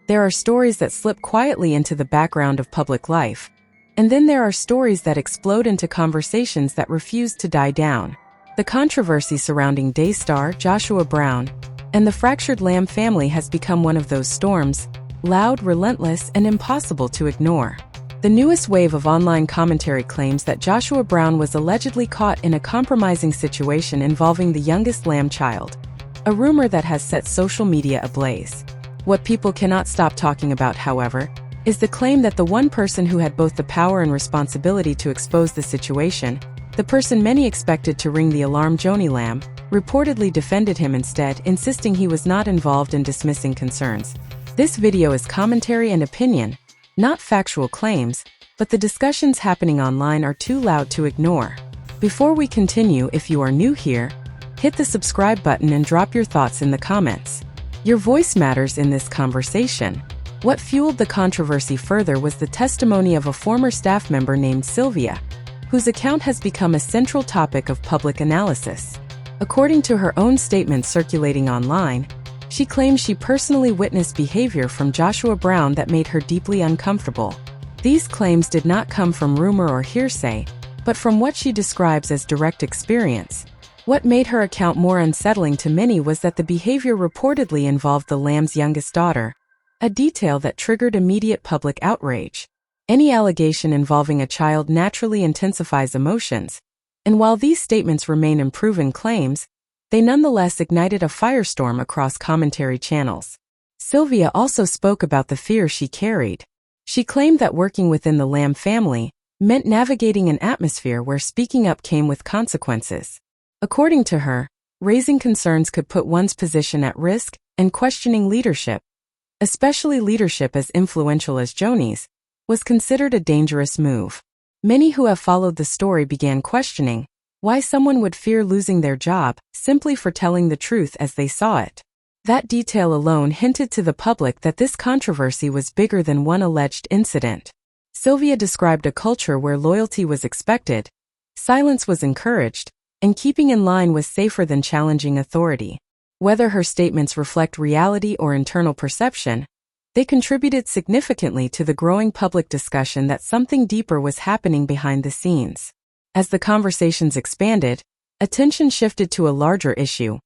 There are stories that slip quietly into the background of public life. And then there are stories that explode into conversations that refuse to die down. The controversy surrounding Daystar, Joshua Brown, and the fractured Lamb family has become one of those storms, loud, relentless, and impossible to ignore. The newest wave of online commentary claims that Joshua Brown was allegedly caught in a compromising situation involving the youngest Lamb child, a rumor that has set social media ablaze. What people cannot stop talking about, however, is the claim that the one person who had both the power and responsibility to expose the situation, the person many expected to ring the alarm, Joni Lamb, reportedly defended him instead, insisting he was not involved and dismissing concerns. This video is commentary and opinion, not factual claims, but the discussions happening online are too loud to ignore. Before we continue, if you are new here, hit the subscribe button and drop your thoughts in the comments. Your voice matters in this conversation. What fueled the controversy further was the testimony of a former staff member named Sylvia, whose account has become a central topic of public analysis. According to her own statement circulating online, she claims she personally witnessed behavior from Joshua Brown that made her deeply uncomfortable. These claims did not come from rumor or hearsay, but from what she describes as direct experience. What made her account more unsettling to many was that the behavior reportedly involved the Lamb's youngest daughter, a detail that triggered immediate public outrage. Any allegation involving a child naturally intensifies emotions, and while these statements remain unproven claims, they nonetheless ignited a firestorm across commentary channels. Sylvia also spoke about the fear she carried. She claimed that working within the Lamb family meant navigating an atmosphere where speaking up came with consequences. According to her, raising concerns could put one's position at risk, and questioning leadership, especially leadership as influential as Joni's, was considered a dangerous move. Many who have followed the story began questioning why someone would fear losing their job simply for telling the truth as they saw it. That detail alone hinted to the public that this controversy was bigger than one alleged incident. Sylvia described a culture where loyalty was expected, silence was encouraged, and keeping in line was safer than challenging authority. Whether her statements reflect reality or internal perception, they contributed significantly to the growing public discussion that something deeper was happening behind the scenes. As the conversations expanded, attention shifted to a larger issue,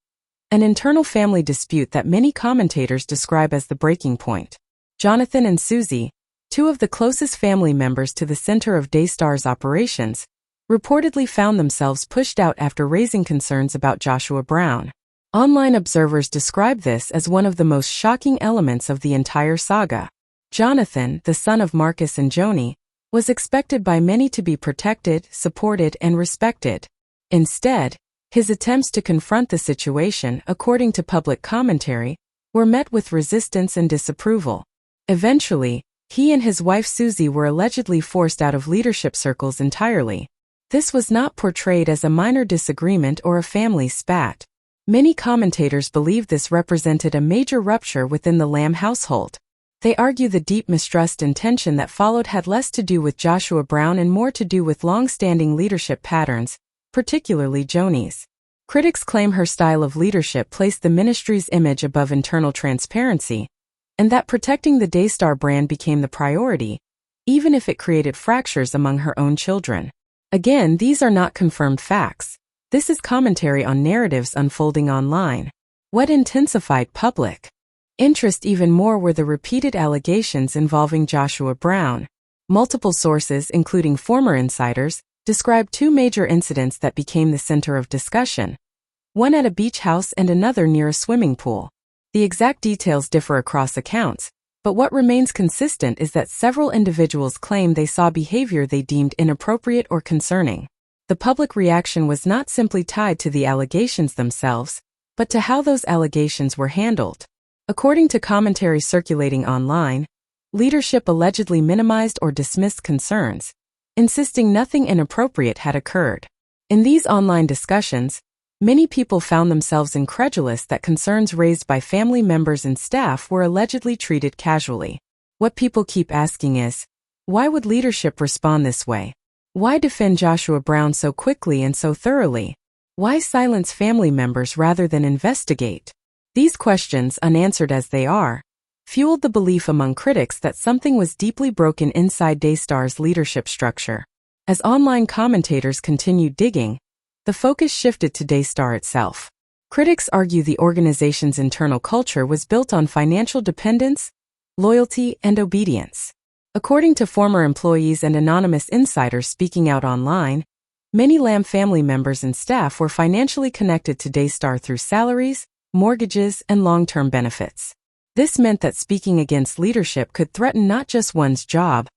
an internal family dispute that many commentators describe as the breaking point. Jonathan and Susie, two of the closest family members to the center of Daystar's operations, reportedly found themselves pushed out after raising concerns about Joshua Brown. Online observers describe this as one of the most shocking elements of the entire saga. Jonathan, the son of Marcus and Joni, was expected by many to be protected, supported, and respected. Instead, his attempts to confront the situation, according to public commentary, were met with resistance and disapproval. Eventually, he and his wife Susie were allegedly forced out of leadership circles entirely. This was not portrayed as a minor disagreement or a family spat. Many commentators believe this represented a major rupture within the Lamb household. They argue the deep mistrust and tension that followed had less to do with Joshua Brown and more to do with long-standing leadership patterns, particularly Joni's. Critics claim her style of leadership placed the ministry's image above internal transparency, and that protecting the Daystar brand became the priority, even if it created fractures among her own children. Again, these are not confirmed facts. This is commentary on narratives unfolding online. What intensified public interest even more were the repeated allegations involving Joshua Brown. Multiple sources, including former insiders, described two major incidents that became the center of discussion, one at a beach house and another near a swimming pool. The exact details differ across accounts, but what remains consistent is that several individuals claim they saw behavior they deemed inappropriate or concerning. The public reaction was not simply tied to the allegations themselves, but to how those allegations were handled. According to commentary circulating online, leadership allegedly minimized or dismissed concerns, insisting nothing inappropriate had occurred. In these online discussions, many people found themselves incredulous that concerns raised by family members and staff were allegedly treated casually. What people keep asking is, why would leadership respond this way? Why defend Joshua Brown so quickly and so thoroughly? Why silence family members rather than investigate? These questions, unanswered as they are, fueled the belief among critics that something was deeply broken inside Daystar's leadership structure. As online commentators continued digging, the focus shifted to Daystar itself. Critics argue the organization's internal culture was built on financial dependence, loyalty, and obedience. According to former employees and anonymous insiders speaking out online, many Lamb family members and staff were financially connected to Daystar through salaries, mortgages, and long-term benefits. This meant that speaking against leadership could threaten not just one's job,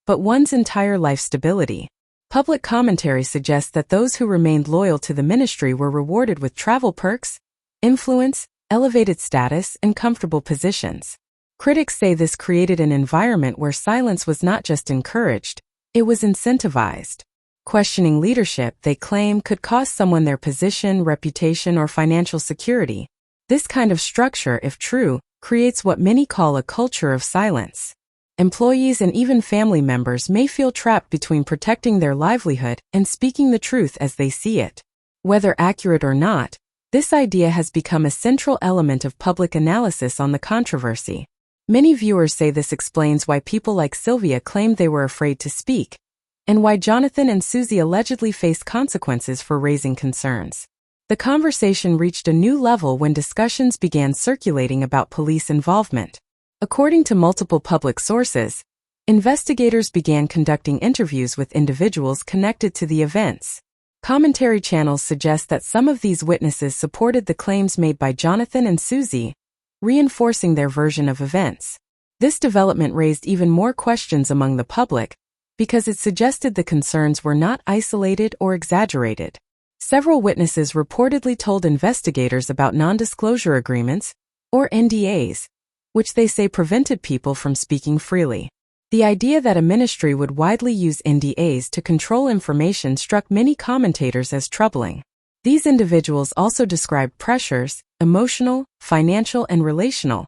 but one's entire life stability. Public commentary suggests that those who remained loyal to the ministry were rewarded with travel perks, influence, elevated status, and comfortable positions. Critics say this created an environment where silence was not just encouraged, it was incentivized. Questioning leadership, they claim, could cost someone their position, reputation, or financial security. This kind of structure, if true, creates what many call a culture of silence. Employees and even family members may feel trapped between protecting their livelihood and speaking the truth as they see it. Whether accurate or not, this idea has become a central element of public analysis on the controversy. Many viewers say this explains why people like Sylvia claimed they were afraid to speak, and why Jonathan and Susie allegedly faced consequences for raising concerns. The conversation reached a new level when discussions began circulating about police involvement. According to multiple public sources, investigators began conducting interviews with individuals connected to the events. Commentary channels suggest that some of these witnesses supported the claims made by Jonathan and Susie, reinforcing their version of events. This development raised even more questions among the public, because it suggested the concerns were not isolated or exaggerated. Several witnesses reportedly told investigators about non-disclosure agreements, or NDAs, which they say prevented people from speaking freely. The idea that a ministry would widely use NDAs to control information struck many commentators as troubling. These individuals also described pressures, emotional, financial, and relational,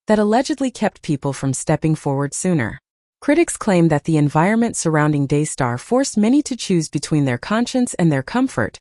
that allegedly kept people from stepping forward sooner. Critics claim that the environment surrounding Daystar forced many to choose between their conscience and their comfort,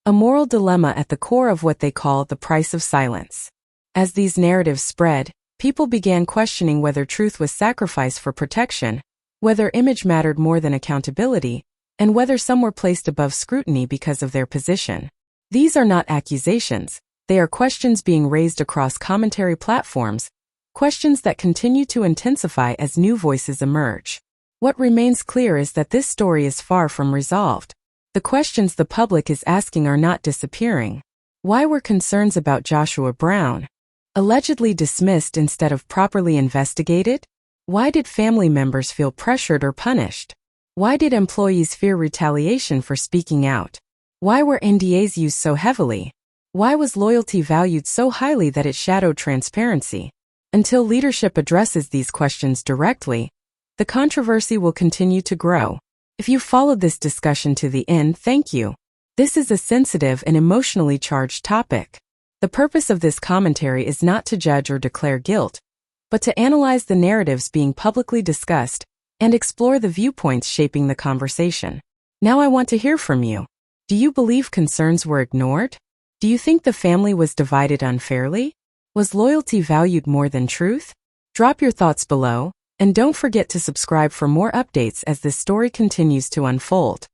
a moral dilemma at the core of what they call the price of silence. As these narratives spread, people began questioning whether truth was sacrificed for protection, whether image mattered more than accountability, and whether some were placed above scrutiny because of their position. These are not accusations, they are questions being raised across commentary platforms, questions that continue to intensify as new voices emerge. What remains clear is that this story is far from resolved. The questions the public is asking are not disappearing. Why were concerns about Joshua Brown allegedly dismissed instead of properly investigated? Why did family members feel pressured or punished? Why did employees fear retaliation for speaking out? Why were NDAs used so heavily? Why was loyalty valued so highly that it shadowed transparency? Until leadership addresses these questions directly, the controversy will continue to grow. If you followed this discussion to the end, thank you. This is a sensitive and emotionally charged topic. The purpose of this commentary is not to judge or declare guilt, but to analyze the narratives being publicly discussed and explore the viewpoints shaping the conversation. Now I want to hear from you. Do you believe concerns were ignored? Do you think the family was divided unfairly? Was loyalty valued more than truth? Drop your thoughts below, and don't forget to subscribe for more updates as this story continues to unfold.